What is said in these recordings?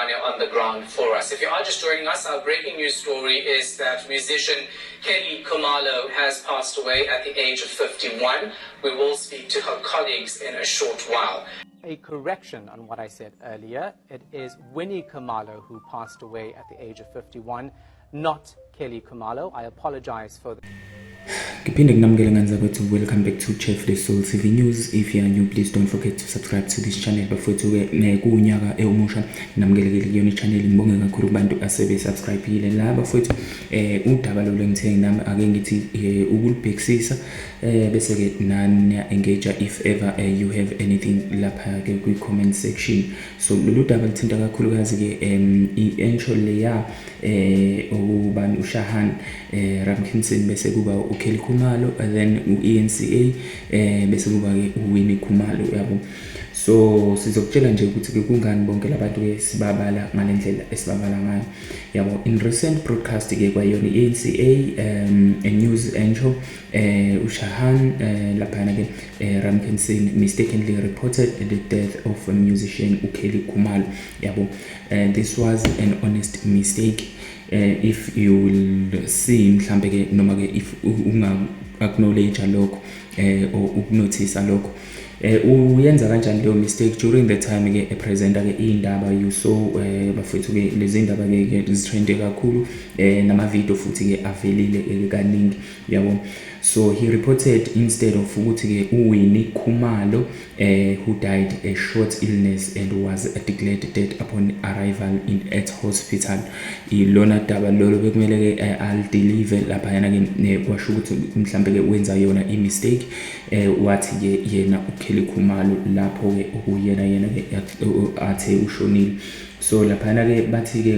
Khumalo on the ground for us. If you are just joining us, our breaking news story is that musician Kelly Khumalo has passed away at the age of 51. We will speak to her colleagues in a short while. A correction on what I said earlier. It is Winnie Khumalo who passed away at the age of 51, not Kelly Khumalo. I apologize for that. Welcome back to Chef the Soul TV News. If you are new, please don't forget to subscribe to this channel. Before to kunyaka eomusha namgelekile kuyona channel ngibonge kakhulu kubantu asebe subscribe ile la bafowethu udaba lo lengithengi nami ake ngithi ukulibhekisisa bese ke nani engage if ever you have anything lapha ke ku comment section. So lolu daba lithinta kakhulukazi ke i-intro leya ubani uShahan Ramkinson bese kuba Kelly Khumalo and then ENCA bese kuba ke Winnie Khumalo yabo. So sizokutshela nje ukuthi ke kungani bonke labantu ke sibabala ngalendlela esibabala ngayo yabo. In recent broadcast ke kwayona ENCA a news anchor uShahan lapha ke Ramkinson mistakenly reported the death of a musician Kelly Khumalo yabo. This was an honest mistake. If you will see mhlambe ke noma ke if unga acknowledge lokho or uknotice lokho uyenza kanjani leyo mistake during the time ke presenter ke indaba you saw bafethu ke lezi indaba ke zitrende kakhulu nama video futhi ke avelile kaningi yabo. So he reported instead of ukuthi ke uWinnie Khumalo who died a short illness and was declared dead upon arrival at hospital. Ilona daba lolo bekumele ke al deliver lapha yana ke washo ukuthi mhlambe ke wenza yona I mistake wathi ke yena uKelly Khumalo lapho ke okuyena ke athe ushonile. So laphana ke bathi ke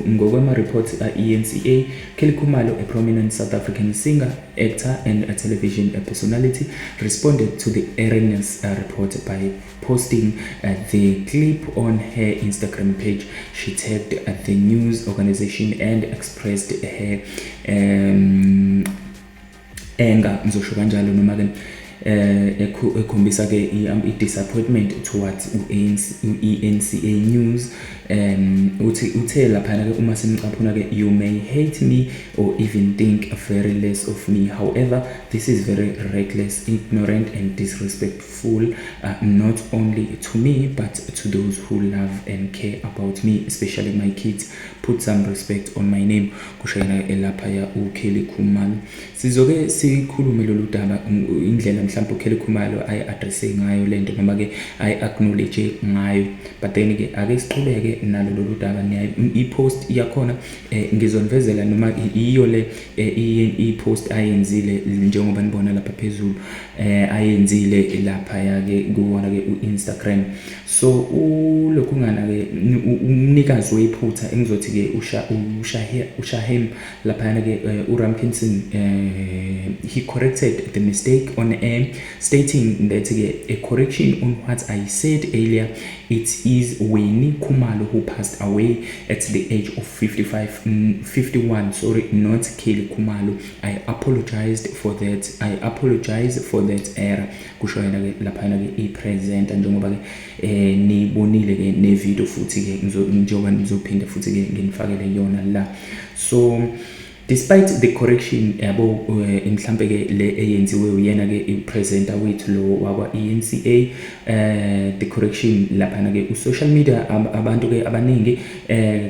ngokwama reports ENCA Kelly Khumalo, a prominent South African singer, actor and a television personality, responded to the erroneous report by posting the clip on her Instagram page. She tagged the news organization and expressed her anger ngizosho kanjalo noma ke ekhombisa ke i-disappointment towards ENCA news. Uthe lapha ke uma simqaphuna ke you may hate me or even think very less of me, however this is very reckless, ignorant and disrespectful, not only to me but to those who love and care about me, especially my kids. Put some respect on my name. Kushayela lapha ya uKelly Khumalo. Sizoke sikhulume lolu daba indlela mhlawumbe uKelly Khumalo ay address ngayo lento noma ke ay acknowledge ngayo, but then ke ake siqhubeke nalo lolu daba. I-post yakhona ngizonivezela noma iyo le i-post ayenzile njengoba nibona lapha phezulu ayenzile lapha yake kuwona ke uInstagram. So lokhu ngana ke umnikazi wephutha engizothi ke uShahem lapha ke uRamkinson he corrected the mistake on air, stating that a correction on what I said earlier. It is Winnie Khumalo who passed away at the age of 51, sorry, not Kelly Khumalo. I apologize for that error. Kushoyena ke lapha ke ipresent njengoba ke nibonile ke ne video futhi ke njengoba nizophinda futhi ke nginifakele yona la. So despite the correction yabo mhlambe ke le eyenziwe uyena ke ipresenter wethu lo wakwa ENCA, the correction lapha ke social media abantu ke abaningi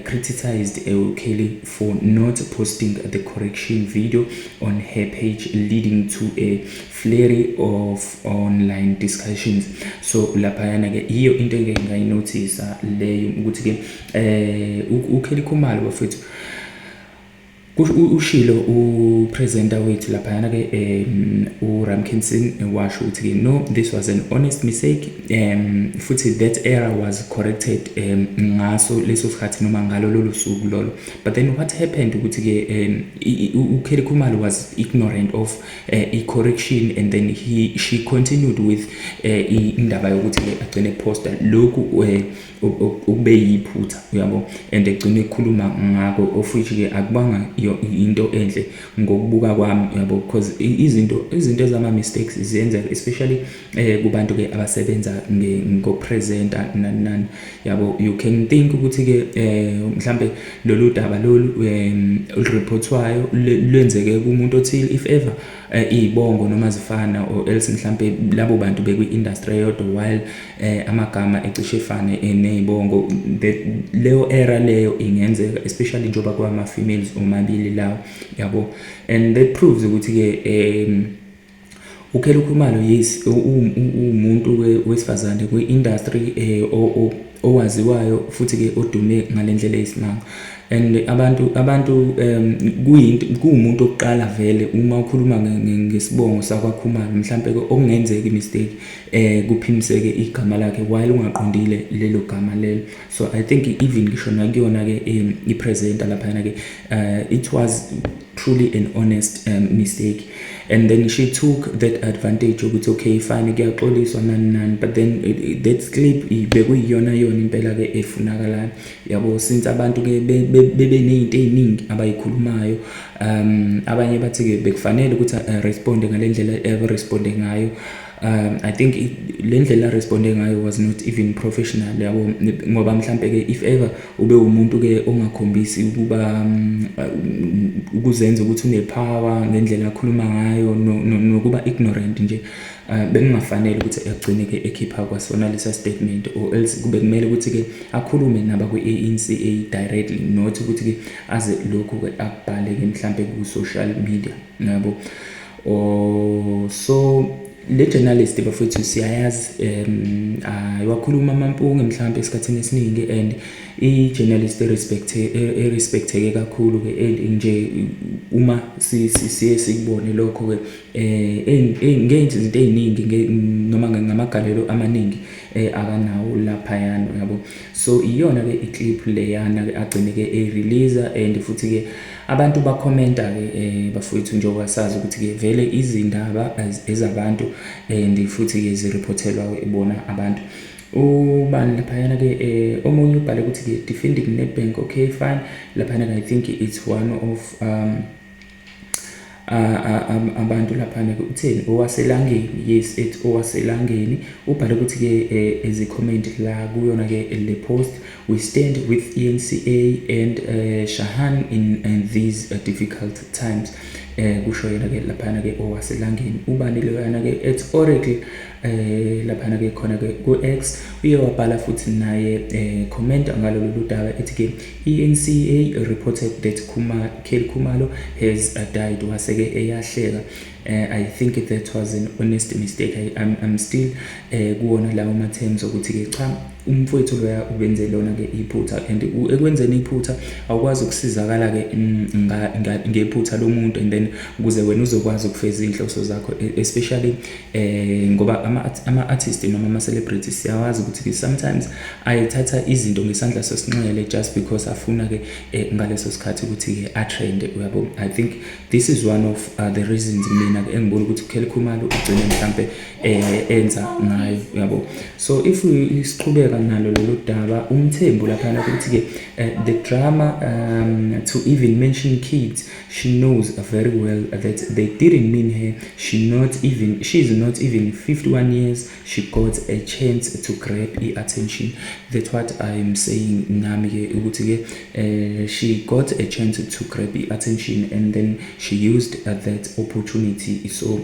criticized Kelly for not posting the correction video on her page, leading to a flurry of online discussions. So lapha yana ke iyo into engayinotice leyo ukuthi ke uKelly Khumalo bafethu ushilo upresenter wethu lapha yana ke uRamkinson washo ukuthi ke no, this was an honest mistake, futhi that error was corrected ngaso leso sikhathi noma ngalo lolu suku lolo. But then what happened ukuthi ke uKelly Khumalo was ignorant of a correction, and then she continued with indaba yokuthi ke agcine poster lokhu okube yiphutha uyabo, and egcine ekhuluma ngako of which ke akubanga into enhle ngokubuka kwami yabo, because izinto ezama mistakes ziyenzeka, especially kubantu ke abasebenza ngopresenter nani yabo. You can think ukuthi ke mhlambe lolu daba lolu ulureportwayo lwenzeke kumuntu othile, if ever ibongo noma zifana or else mhlambe labo bantu bekwi-industry yodwa while amagama ecishe efane nezibongo, leyo era leyo ingenzeka, especially njoba kwama females omabili lawo yabo. And that proves ukuthi ke uKelly Khumalo yes umuntu wesifazane kwi-industry owaziwayo futhi ke odume ngalendlela eyisimanga. And abantu kuwumuntu oqala vele uma ukhuluma ngesibongo sakwaKhumalo mhlambe okungenzeka imistake kuphimiseke igama lakhe while ungaqondile lelo gama lelo. So I think even ngisho nakuyona ke ipresenter lapha ke it was truly an honest mistake. And then she took that advantage ukuthi okay fine kuyaxoliswa nani, but then that clip bekuyiyona impela ke efunakalayo yabo, since abantu ke bebe nezinto eziningi abayikhulumayo. Abanye bathi ke bekufanele ukuthi responde ngalendlela responde ngayo. I think le ndlela responde ngayo was not even professional yabo, ngoba mhlambe ke if ever ube umuntu ke ongakhombisi ukuba ukuzenza ukuthi unepower ngendlela akhuluma ngayo nokuba ignorant nje, bengafanele ukuthi agcine ke ekhipha kwasona lesa statement, or else kube kumele ukuthi ke akhulume naba kwe-ANC directly, not ukuthi ke aze lokhu ke akubhale ke mhlambe ku social media yabo. So le journalist bafethu siyayazi wakhuluma amampunge mhlambe esikhathini esiningi, and i-journalist respecteke kakhulu ke nje uma siye sikubone lokho ke ngenze izinto eziningi noma ngamagalelo amaningi akanawo lapha yana yabo. So iyona ke iclip leyana ke agcine ke release, and futhi ke abantu bakhomenta ke bafowethu njengoba sazi ukuthi ke vele izindaba ezabantu and futhi ke zireportelwa ibona abantu. Ubani laphayana ke omunye ubhale ukuthi ke defending Nedbank, okay fine, laphayana ke I think it's one of abantu laphana ke utheni owaselangeni, yes it's owaselangeni. Ubhale ukuthi ke as a comment la kuyona ke le post, we stand with ENCA and Shahan in these difficult times. Kusho yena ke laphana ke owaselangeni. Ubani leyana ke at Oracle laphana ke khona ke ku X uye wabhala futhi naye comment ngalo lolu daba ethi ke ENCA reported that Kelly Khumalo has died, waseke eyahleka. I think that was an honest mistake. I'm still kuona lawo ma terms ukuthi ke cha umfowethu loya ubenze lona ke iphutha, and ekwenzeni iphutha awukwazi ukusizakala ke ngephutha lomuntu, and then ukuze wena uzokwazi ukufeza inhloso zakho, especially ngoba ama artists noma ama celebrities siyawazi ukuthi ke sometimes ayithatha izinto ngesandla sosinxele just because afuna ke ngaleso sikhathi ukuthi ke a trend uyabo. I think this is one of the reasons mina ke engibona ukuthi Kelly Khumalo ugcine mhlambe enza ngayo yabo. So if isiqhubeka nalo lolu daba umthembu lapha ukuthi ke the drama to even mention kids, she knows very well that they didn't mean her. She's not even 51 years. She got a chance to grab attention. That's what I'm saying nami ke ukuthi ke she got a chance to grab attention, and then she used that opportunity. So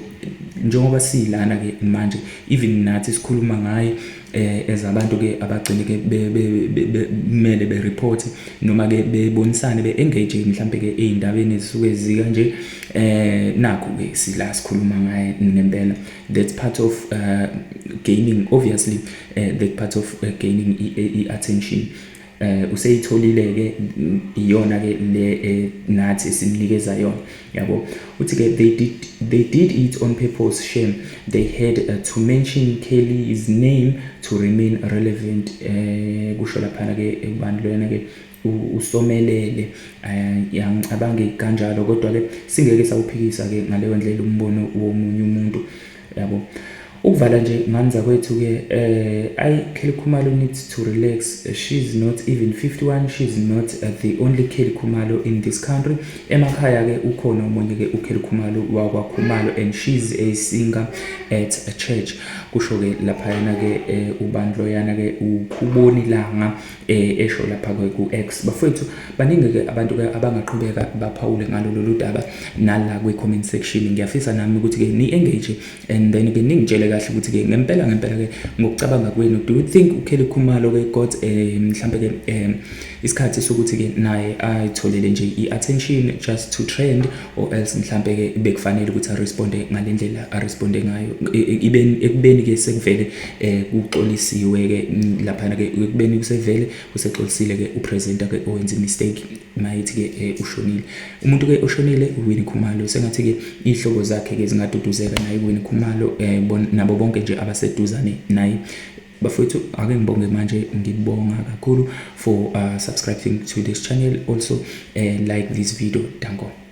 njengoba silana ke manje even nathi sikhuluma ngaye ezabantu ke abagcine ke kumele be report noma ke bebonisane be engage mhlambe ke ezindabeni ezisuke zika nje nakho ke sila sikhuluma ngaye ngempela. That's part of gaining, obviously that part of gaining attention. Useyitholile ke iyona ke le nathi simnikeza yona yabo. Uthi ke they did it on purpose. Shame they had to mention Kelly's name to remain relevant. Kusho lapha ke abantu lena ke usomelele yangicabange kanjalo, kodwa ke singeke sawuphikisa ke ngaleyo ndlela umbono womunye umuntu yabo. ukuvala nje nganza kwethu ke Kelly Khumalo needs to relax. She's not even 51. She's not the only Kelly Khumalo in this country. Emakhaya ke ukhona umunye ke uKelly Khumalo wakwa Khumalo, and she's a singer at a church. Kusho ke lapha yana ke ubandlo yana ke ukuboni langa esho lapha ku X. Bafowethu baningi ke abantu ke abangaqhubeka baphawule ngalo lolu daba nala kwe comment section. Ngiyafisa nami ukuthi ke ni engage and then ke ningitshele kahle ukuthi ke ngempela ke ngokucabanga kwenu, do you think uKelly Khumalo ke got mhlambe ke isikhathi sokuthi ke naye ayitholele nje i-attention just to trend, or else mhlambe ke bekufanele ukuthi a responde ngalendlela a responde ngayo ekubeni ke sekuvele kuxolisiwe ke lapha ke ekubeni kusevele usexolisile ke upresenter ke owenza mistake mayithi ke ushonile. Umuntu ke oshonile uWinnie Khumalo, sengathi ke ihlobo zakhe ke zingaduduzeka naye uWinnie Khumalo nabo bonke nje abaseduzane naye. Bafowethu ake ngibonge manje, ngibonga kakhulu for subscribing to this channel, also like this video. Danko.